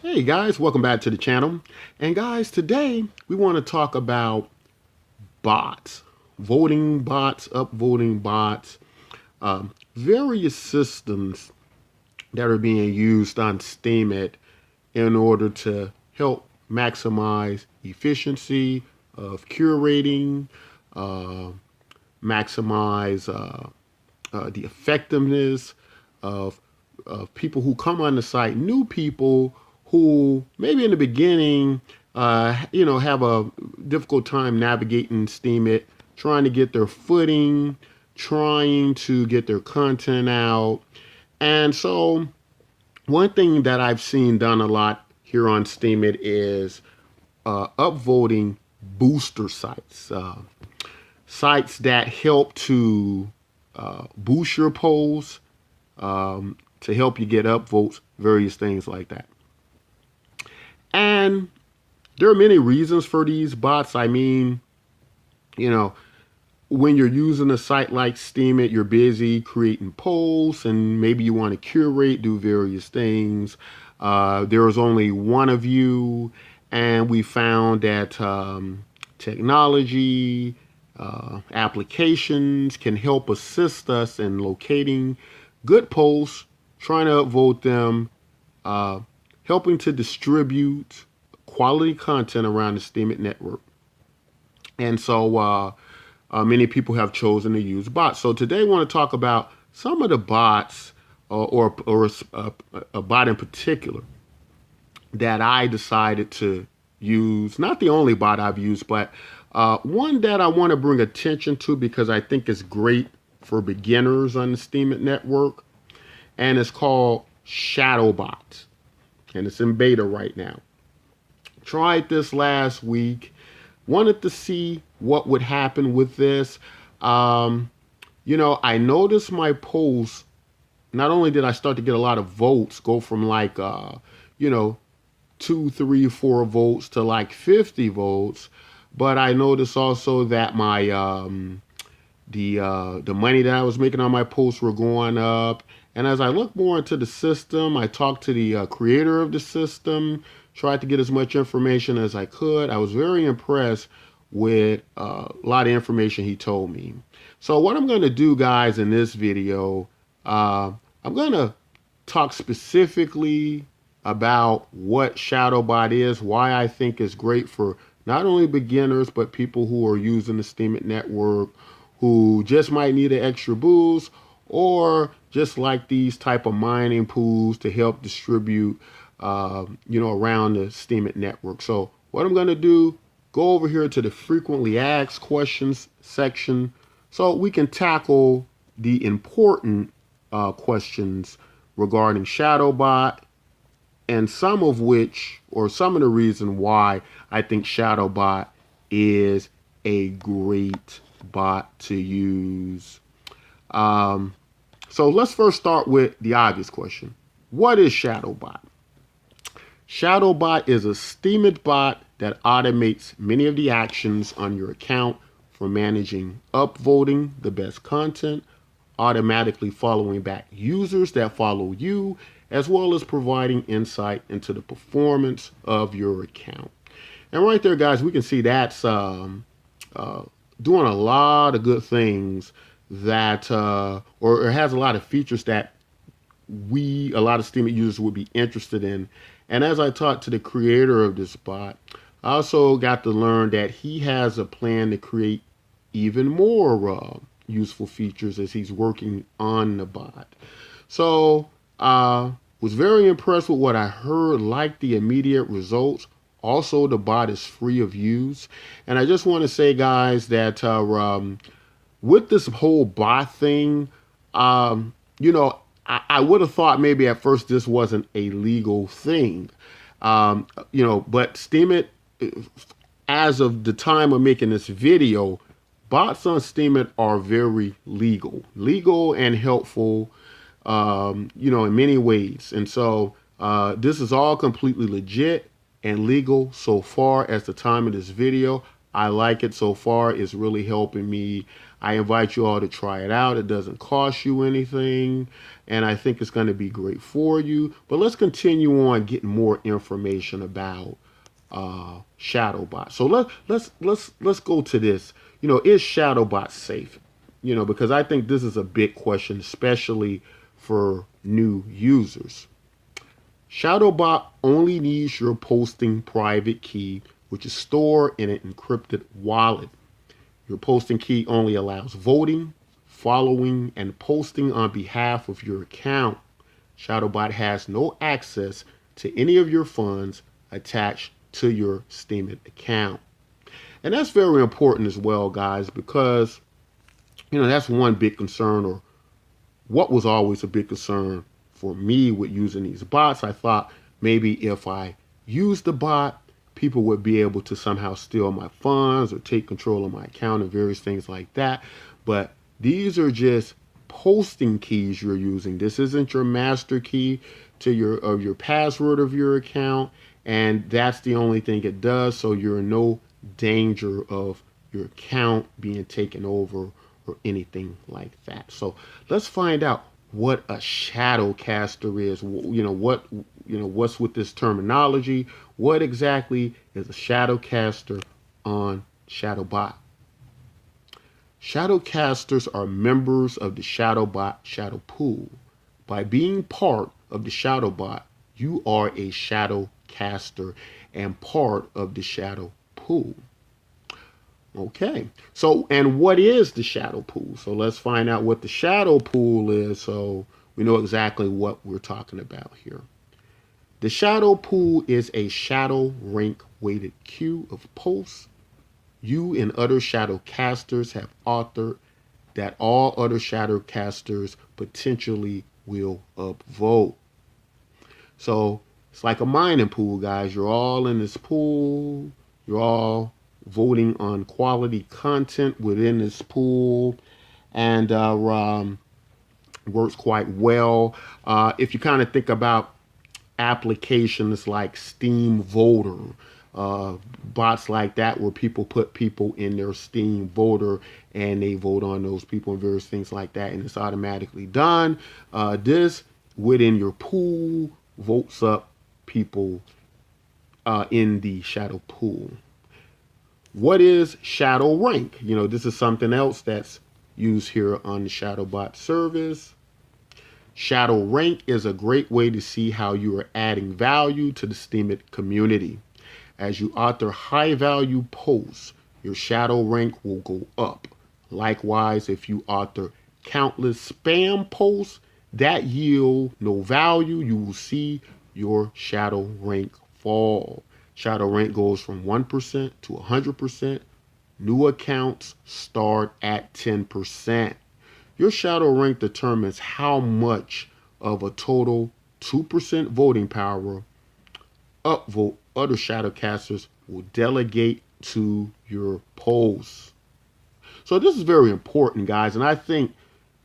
Hey guys, welcome back to the channel. And guys, today we want to talk about bots, voting bots, upvoting bots, various systems that are being used on Steemit in order to help maximize efficiency of curating, uh, maximize the effectiveness of, people who come on the site, new people who maybe in the beginning, have a difficult time navigating Steemit, trying to get their footing, trying to get their content out. And so one thing that I've seen done a lot here on Steemit is upvoting booster sites, sites that help to boost your polls, to help you get upvotes, various things like that. And there are many reasons for these bots. I mean, you know, when you're using a site like Steemit, you're busy creating polls and maybe you want to curate, do various things. There is only one of you, and we found that technology, applications can help assist us in locating good polls, trying to upvote them, uh, helping to distribute quality content around the Steemit network. And so many people have chosen to use bots. So today I want to talk about some of the bots, or a bot in particular that I decided to use. Not the only bot I've used, but one that I want to bring attention to because I think it's great for beginners on the Steemit network. And it's called Shadowbot. And it's in beta right now. Tried this last week. Wanted to see what would happen with this. I noticed my polls. Not only did I start to get a lot of votes, go from like, 2, 3, 4 votes to like 50 votes, but I noticed also that my the money that I was making on my posts were going up. And as I looked more into the system, I talked to the creator of the system, tried to get as much information as I could. I was very impressed with a lot of information he told me. So what I'm going to do, guys, in this video, I'm going to talk specifically about what Shadowbot is, why I think it's great for not only beginners, but people who are using the Steemit network, who just might need an extra boost, or just like these type of mining pools to help distribute, around the Steemit network. So what I'm going to do, go over here to the frequently asked questions section so we can tackle the important questions regarding Shadowbot, and some of which, or some of the reason why I think Shadowbot is a great bot to use. So let's first start with the obvious question. What is Shadowbot? Shadowbot is a Steemit bot that automates many of the actions on your account, for managing upvoting the best content, automatically following back users that follow you, as well as providing insight into the performance of your account. And right there, guys, we can see that's doing a lot of good things that, or it has a lot of features that a lot of Steemit users would be interested in. And as I talked to the creator of this bot, I also got to learn that he has a plan to create even more useful features as he's working on the bot. So was very impressed with what I heard, liked the immediate results. Also, the bot is free of use. And I just want to say, guys, that with this whole bot thing, I would have thought maybe at first this wasn't a legal thing. But Steemit, as of the time of making this video, bots on Steemit are very legal and helpful, in many ways. And so this is all completely legit and legal so far as the time of this video. I like it so far. It's really helping me. I invite you all to try it out. It doesn't cost you anything, and I think it's going to be great for you. But let's continue on getting more information about Shadowbot. So let's go to this. Is Shadowbot safe? Because I think this is a big question, especially for new users. Shadowbot only needs your posting private key, which is stored in an encrypted wallet. Your posting key only allows voting, following, and posting on behalf of your account. Shadowbot has no access to any of your funds attached to your Steemit account. And that's very important as well, guys, because that's one big concern, or what was always a big concern for me with using these bots. I thought maybe if I used the bot, people would be able to somehow steal my funds or take control of my account and various things like that. But these are just posting keys you're using. This isn't your master key to your password of your account, and that's the only thing it does. So you're in no danger of your account being taken over or anything like that. So let's find out what a shadowcaster is. What's with this terminology? What exactly is a shadowcaster on Shadowbot? Shadowcasters are members of the Shadowbot shadow pool. By being part of the Shadowbot, you are a shadowcaster and part of the shadow pool. Okay, so and what is the shadow pool? So let's find out what the shadow pool is so we know exactly what we're talking about here. The shadow pool is a shadow rank weighted queue of posts you and other shadow casters have authored that all other shadow casters potentially will upvote. So it's like a mining pool, guys. You're all in this pool. You're all voting on quality content within this pool, and works quite well. If you kind of think about applications like Steam Voter, bots like that, where people put people in their Steam Voter and they vote on those people and various things like that, and it's automatically done. This within your pool votes up people in the shadow pool. What is shadow rank? This is something else that's used here on the Shadowbot service. Shadow rank is a great way to see how you are adding value to the Steemit community. As you author high value posts, your shadow rank will go up. Likewise, if you author countless spam posts that yield no value, you will see your shadow rank fall. Shadow rank goes from 1% to 100%. New accounts start at 10%. Your shadow rank determines how much of a total 2% voting power upvote other shadowcasters will delegate to your posts. So this is very important, guys, and I think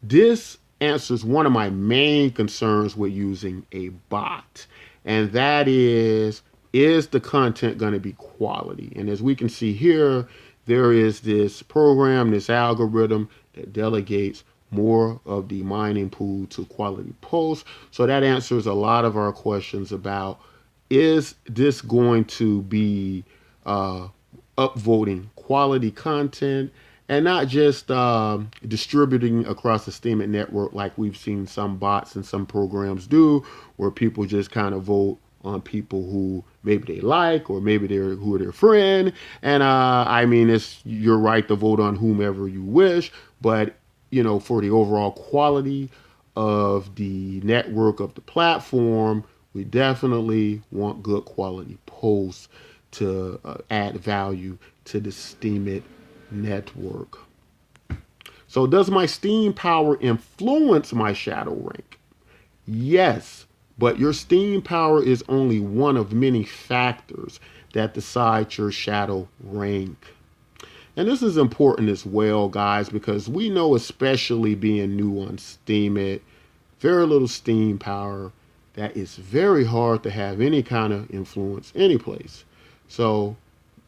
this answers one of my main concerns with using a bot, and that is the content going to be quality? And as we can see here, there is this program, this algorithm that delegates more of the mining pool to quality posts. So that answers a lot of our questions about, is this going to be upvoting quality content and not just distributing across the Steemit network like we've seen some bots and some programs do, where people just kind of vote on people who maybe they like, or maybe who are their friend. And I mean, it's your right to vote on whomever you wish, but for the overall quality of the network, of the platform, we definitely want good quality posts to add value to the Steemit network. So does my Steem Power influence my shadow rank? Yes, but your Steem Power is only one of many factors that decide your shadow rank. And this is important as well, guys, because we know, especially being new on Steemit, very little Steem Power, that it's very hard to have any kind of influence any place. So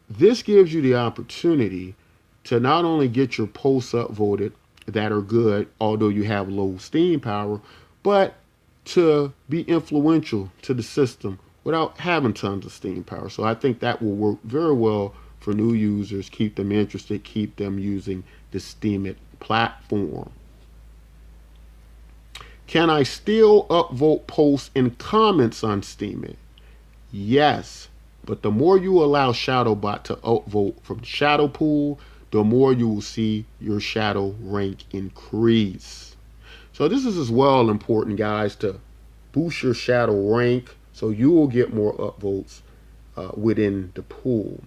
This gives you the opportunity to not only get your posts upvoted that are good, although you have low steam power, but to be influential to the system without having tons of steam power. So I think that will work very well for new users, keep them interested, keep them using the Steemit platform. Can I still upvote posts and comments on Steemit? Yes, but the more you allow Shadowbot to upvote from the shadow pool, the more you will see your shadow rank increase. So this is as well important, guys, to boost your shadow rank so you will get more upvotes within the pool.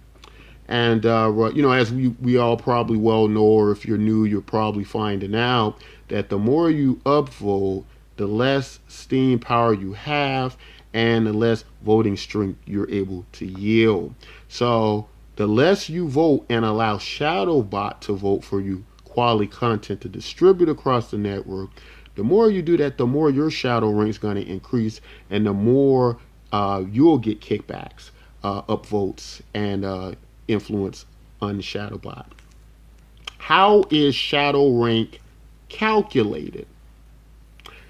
And, as we all probably well know, or if you're new, you're probably finding out that the more you upvote, the less steam power you have and the less voting strength you're able to yield. So the less you vote and allow Shadowbot to vote for you quality content to distribute across the network, the more you do that, the more your shadow rank is going to increase and the more you'll get kickbacks, upvotes, and influence on Shadowbot. How is shadow rank calculated?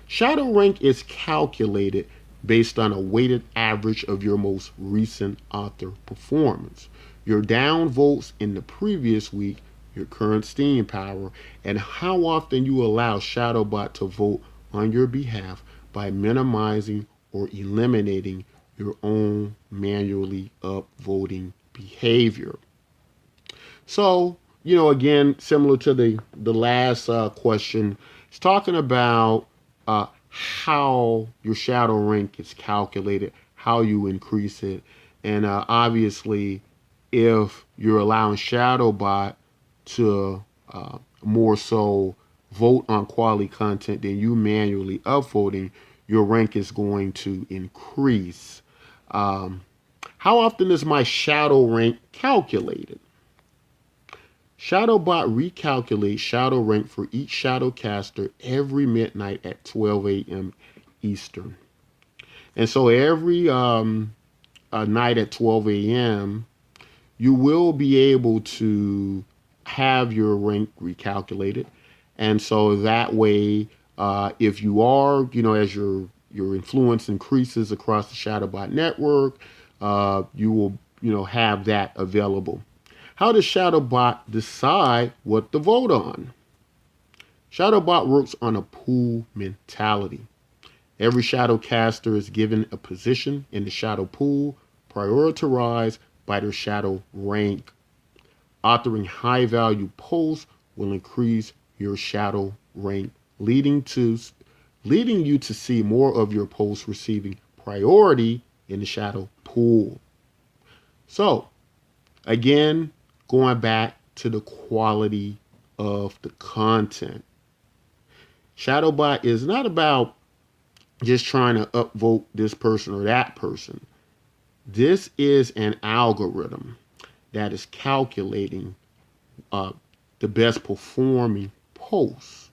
Shadow rank is calculated based on a weighted average of your most recent author performance, your down votes in the previous week, your current steam power, and how often you allow Shadowbot to vote on your behalf by minimizing or eliminating your own manually upvoting behavior. So, again, similar to the last question, it's talking about how your shadow rank is calculated, how you increase it, and obviously, if you're allowing Shadowbot to more so vote on quality content than you manually upvoting, your rank is going to increase. How often is my shadow rank calculated? Shadowbot recalculates shadow rank for each shadowcaster every midnight at 12 a.m. Eastern. And so every night at 12 a.m., you will be able to have your rank recalculated. And so that way, if you are, as your influence increases across the Shadowbot network, you will, have that available. How does Shadowbot decide what to vote on? Shadowbot works on a pool mentality. Every Shadowcaster is given a position in the shadow pool, prioritized by their shadow rank. Authoring high-value posts will increase your shadow rank, leading you to see more of your posts receiving priority in the shadow pool. So, again, going back to the quality of the content. Shadowbot is not about just trying to upvote this person or that person. This is an algorithm that is calculating the best performing posts.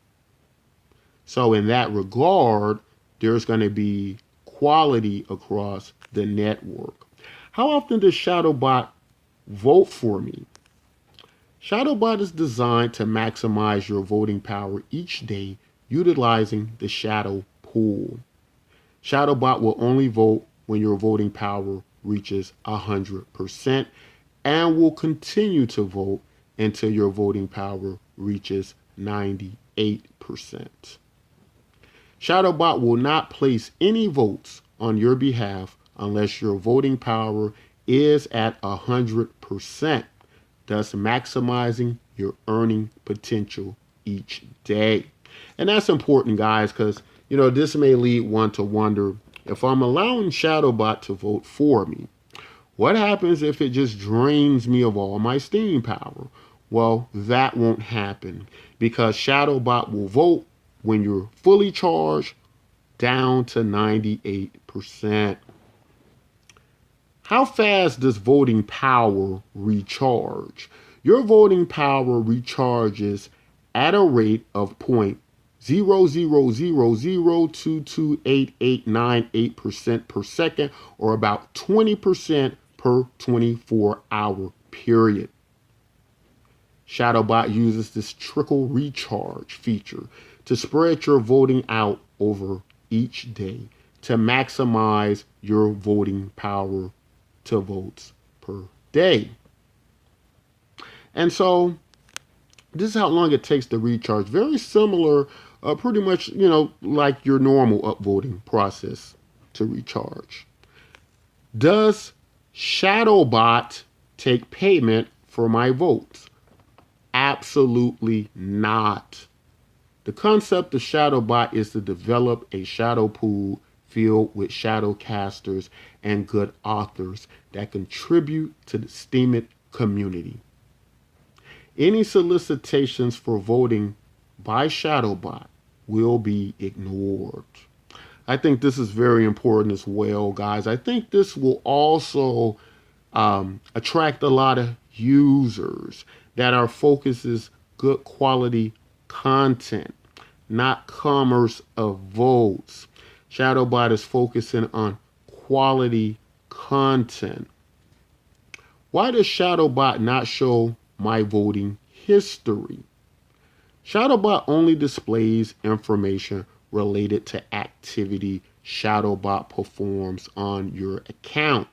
So in that regard, there's going to be quality across the network. How often does Shadowbot vote for me? Shadowbot is designed to maximize your voting power each day utilizing the shadow pool. Shadowbot will only vote when your voting power reaches 100% and will continue to vote until your voting power reaches 98%. Shadowbot will not place any votes on your behalf unless your voting power is at 100%, thus maximizing your earning potential each day. And that's important, guys, because this may lead one to wonder, if I'm allowing Shadowbot to vote for me, what happens if it just drains me of all my steam power? Well, that won't happen because Shadowbot will vote when you're fully charged down to 98%. How fast does voting power recharge? Your voting power recharges at a rate of 0.000228898% per second, or about 20% per 24-hour period. Shadowbot uses this trickle recharge feature to spread your voting out over each day to maximize your voting power to votes per day. And so this is how long it takes to recharge. Very similar, pretty much, like your normal upvoting process to recharge. Does Shadowbot take payment for my votes? Absolutely not. The concept of Shadowbot is to develop a shadow pool filled with shadow casters and good authors that contribute to the Steemit community. Any solicitations for voting by Shadowbot will be ignored. I think this is very important as well, guys. I think this will also attract a lot of users that our focus is good quality content, not commerce of votes. Shadowbot is focusing on quality content. Why does Shadowbot not show my voting history? Shadowbot only displays information related to activity Shadowbot performs on your account.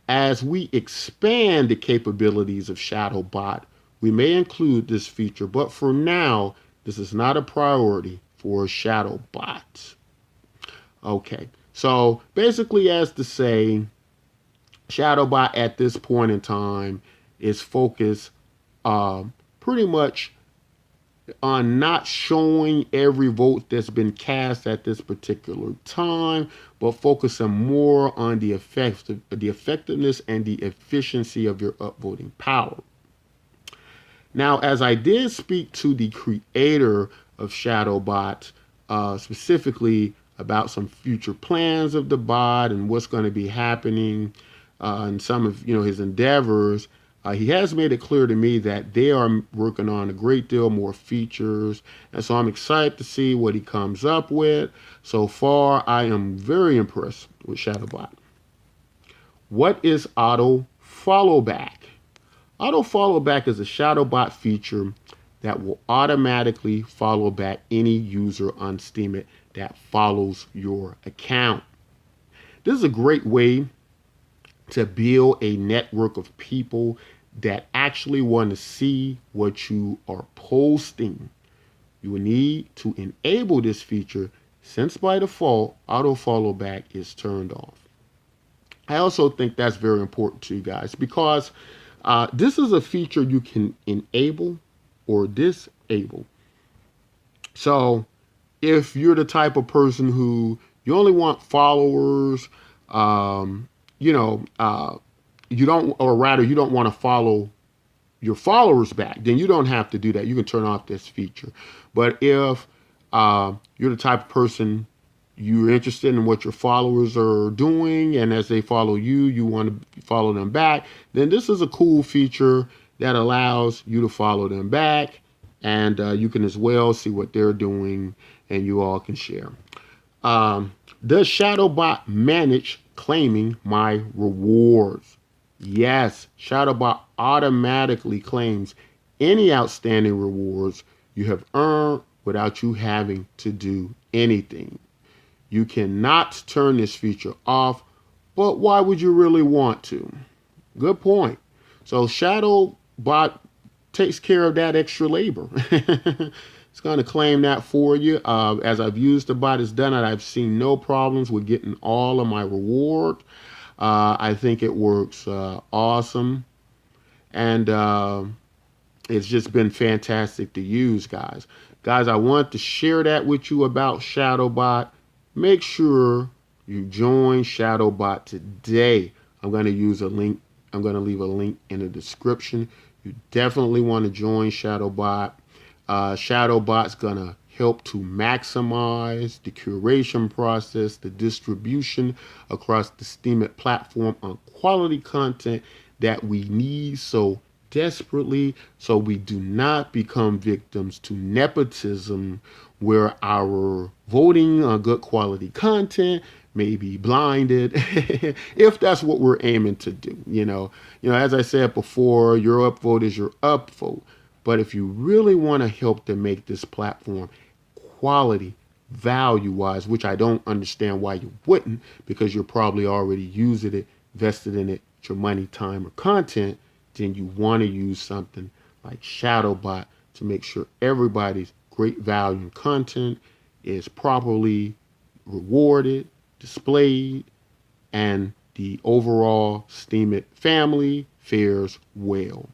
As we expand the capabilities of Shadowbot, we may include this feature, but for now, this is not a priority for Shadowbot. Okay, so basically as to say, Shadowbot at this point in time is focused pretty much on not showing every vote that's been cast at this particular time, but focusing more on the effectiveness and the efficiency of your upvoting power. Now, as I did speak to the creator of Shadowbot, specifically about some future plans of the bot and what's going to be happening and some of his endeavors, he has made it clear to me that they are working on a great deal more features, and so I'm excited to see what he comes up with. So far, I am very impressed with Shadowbot. What is auto follow back? Auto follow back is a Shadowbot feature that will automatically follow back any user on Steemit that follows your account. This is a great way to build a network of people that actually want to see what you are posting. You will need to enable this feature since by default, auto follow back is turned off. I also think that's very important to you guys because this is a feature you can enable or disable. So if you're the type of person who you only want followers, you don't want to follow your followers back, then you don't have to do that. You can turn off this feature. But if you're the type of person you're interested in what your followers are doing, and as they follow you, you want to follow them back, then this is a cool feature that allows you to follow them back, and you can as well see what they're doing, and you all can share. Does Shadowbot manage claiming my rewards? Yes, Shadowbot automatically claims any outstanding rewards you have earned without you having to do anything. You cannot turn this feature off, but why would you really want to? Good point. So Shadowbot takes care of that extra labor. It's going to claim that for you. As I've used the bot, it's done it. I've seen no problems with getting all of my reward. I think it works awesome. And it's just been fantastic to use, guys. Guys, I want to share that with you about Shadowbot. Make sure you join Shadowbot today. I'm going to use a link. I'm going to leave a link in the description. You definitely want to join Shadowbot. Shadowbot's going to help to maximize the curation process, the distribution across the Steemit platform on quality content that we need so desperately, so we do not become victims to nepotism where our voting on good quality content maybe blinded, if that's what we're aiming to do. As I said before, your upvote is your upvote. But if you really want to help to make this platform quality, value wise, which I don't understand why you wouldn't, because you're probably already using it, invested in it, your money, time, or content, then you want to use something like Shadowbot to make sure everybody's great value and content is properly rewarded, displayed, and the overall Steemit family fares well.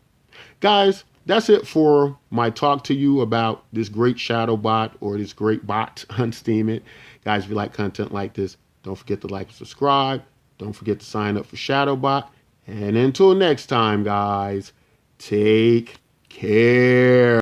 Guys, that's it for my talk to you about this great shadow bot or this great bot on Steemit. Guys, if you like content like this, don't forget to like and subscribe. Don't forget to sign up for Shadowbot. And until next time, guys, take care.